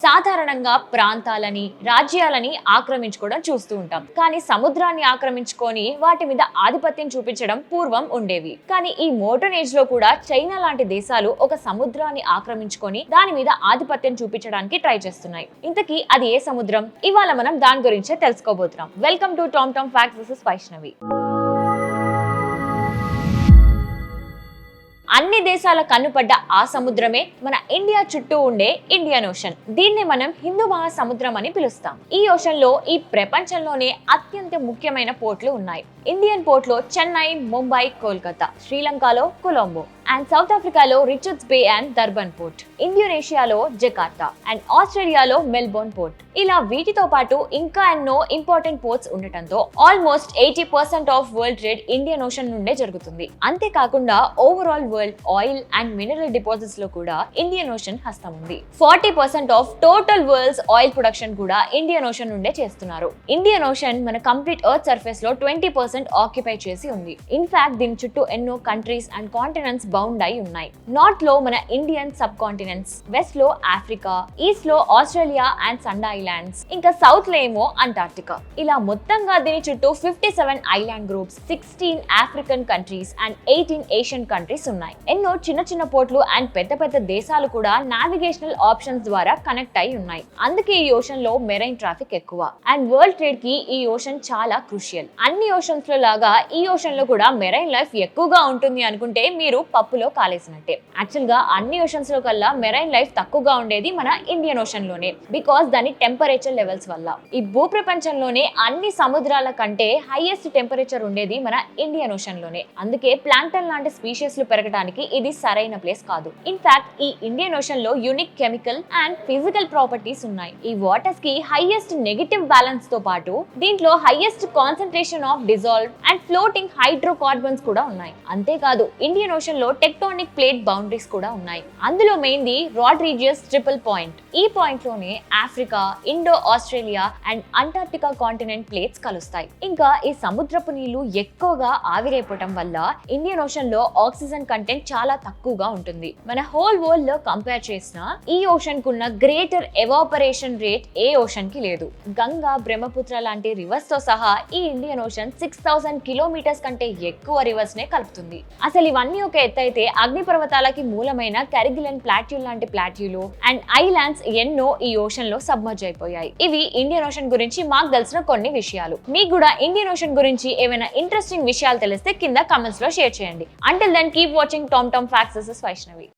సాధారణంగా ప్రాంతాలని, రాజ్యాలని ఆక్రమించుకోవడం చూస్తూ ఉంటాం. కానీ సముద్రాన్ని ఆక్రమించుకొని వాటి మీద ఆధిపత్యం చూపించడం పూర్వం ఉండేవి. కానీ ఈ మోడర్న్ ఏజ్ లో కూడా చైనా లాంటి దేశాలు ఒక సముద్రాన్ని ఆక్రమించుకొని దాని మీద ఆధిపత్యం చూపించడానికి ట్రై చేస్తున్నాయి. ఇంతకీ అది ఏ సముద్రం? ఇవాళ మనం దాని గురించే తెలుసుకోబోతున్నాం. Welcome to TomTom facts. This is Vaishnavi. అన్ని దేశాల కన్నుపడ్డ ఆ సముద్రమే మన ఇండియా చుట్టూ ఉండే ఇండియన్ ఓషన్. దీన్ని మనం హిందూ మహాసముద్రం అని పిలుస్తాం. ఈ ఓషన్ లో ఈ ప్రపంచంలోనే అత్యంత ముఖ్యమైన పోర్ట్లు ఉన్నాయి. ఇండియన్ పోర్ట్ లో చెన్నై, ముంబై, కోల్కతా, శ్రీలంకలో కొలంబో అండ్ సౌత్ ఆఫ్రికాలో Richards Bay and Durban port, ఇండోనేషియాలో జకార్తా అండ్ ఆస్ట్రేలియాలో మెల్బోర్న్ పోర్ట్. ఇలా వీటితో పాటు ఇంకా ఎన్నో ఇంపార్టెంట్ పోర్ట్స్ ఉండటంతో almost 80% of world trade Indian Ocean నుండే జరుగుతుంది. అంతేకాకుండా overall world oil and mineral deposits లో కూడా ఇండియన్ ఓషన్ హస్తం ఉంది. 40% of total world's oil production కూడా ఇండియన్ ఓషన్ నుండే చేస్తున్నారు. ఇండియన్ ఓషన్ మన కంప్లీట్ ఎర్త్ సర్ఫేస్ లో 20% ఆక్యుపై చేసి ఉంది. ఇన్ఫాక్ట్ దీని చుట్టూ ఎన్నో కంట్రీస్ అండ్ కాంటినెంట్స్ బౌండ్ అయి ఉన్నాయి. నార్త్ లో మన ఇండియన్ సబ్ కాంటినెంట్స్, వెస్ట్ లో ఆఫ్రికా, ఈస్ట్ లో ఆస్ట్రేలియా అండ్ సండా ఐలాండ్స్, ఇంకా సౌత్ లో ఏమో అంటార్క్టికా. ఇలా మొత్తంగా దీని చుట్టూ 57 island groups, 16 African countries and 18 Asian countries ఉన్నాయి. ఎన్నో చిన్న చిన్న పోర్ట్లు అండ్ పెద్ద పెద్ద దేశాలు కూడా నావిగేషనల్ ఆప్షన్స్ ద్వారా కనెక్ట్ అయి ఉన్నాయి. అందుకే ఈ ఓషన్ లో మెరైన్ ట్రాఫిక్ ఎక్కువ అండ్ వరల్డ్ ట్రేడ్ కి ఈ ఓషన్ చాలా క్రూషియల్. అన్ని ఓషన్స్ లో లాగా ఈ ఓషన్ లో కూడా మెరైన్ లైఫ్ ఎక్కువగా ఉంటుంది అనుకుంటే మీరు పప్పులో కాలేసినట్టే. యాక్చువల్ గా అన్ని ఓషన్స్ లో కల్లా మెరైన్ లైఫ్ తక్కువగా ఉండేది మన ఇండియన్ ఓషన్ లోనే, బికాస్ దాని టెంపరేచర్ లెవెల్స్ వల్ల. ఈ భూప్రపంచంలోనే అన్ని సముద్రాల కంటే హైయెస్ట్ టెంపరేచర్ ఉండేది మన ఇండియన్ ఓషన్ లోనే. అందుకే ప్లాంక్టన్ లాంటి స్పీషీస్ లు పెరగడానికి ఇది సరైన ప్లేస్ కాదు. ఇన్ఫాక్ట్ ఈ ఇండియన్ ఓషన్ లో unique chemical and physical properties ఉన్నాయి. ఈ వాటర్స్ కి హైయెస్ట్ నెగటివ్ బ్యాలెన్స్ తో పాటు దీంట్లో highest concentration of dissolve and floating hydrocarbons కూడా ఉన్నాయి. అంతేకాదు ఇండియన్ ఓషన్ లో టెక్టోనిక్ ప్లేట్ బౌండరీస్ కూడా ఉన్నాయి. అందులో మెయిన్ది రాడ్రిజియస్ ట్రిపుల్ పాయింట్. ఈ పాయింట్ లోనే Africa, Indo Australia and Antarctica continent plates కలుస్తాయి. ఇంకా ఈ సముద్రపు నీళ్లు ఎక్కువగా ఆవిరైపోవటం వల్ల ఇండియన్ ఓషన్ లో ఆక్సిజన్ కంటెంట్ చాలా తక్కువగా ఉంటుంది. మన హోల్ వరల్డ్ లో కంపేర్ చేసినా ఈ ఓషన్ కున్న గ్రేటర్ ఎవాపరేషన్ రేట్ ఏ ఓషన్ కి లేదు. గంగా, బ్రహ్మపుత్ర లాంటి రివర్స్ తో సహా ఈ ఇండియన్ ఓషన్ 6000 కిలోమీటర్స్ కంటే ఎక్కువ రివర్స్ నే కలుపుతుంది. అసలు ఇవన్నీ ఒక ఎత్తైతే అగ్నిపర్వతాలకి మూలమైన కెరిగిలన్ ప్లాట్యూ లాంటి ప్లాట్యూలు అండ్ ఐలాండ్స్ ఎన్నో ఈ ఓషన్ లో సబ్మర్జ్ అయిపోయాయి. ఇవి ఇండియన్ ఓషన్ గురించి మాకు తెలిసిన కొన్ని విషయాలు. మీకు కూడా ఇండియన్ ఓషన్ గురించి ఏమైనా ఇంట్రెస్టింగ్ విషయాలు తెలిస్తే కింద కామెంట్స్ లో షేర్ చేయండి. Until then keep watching TomTom facts. This is Vaishnavi.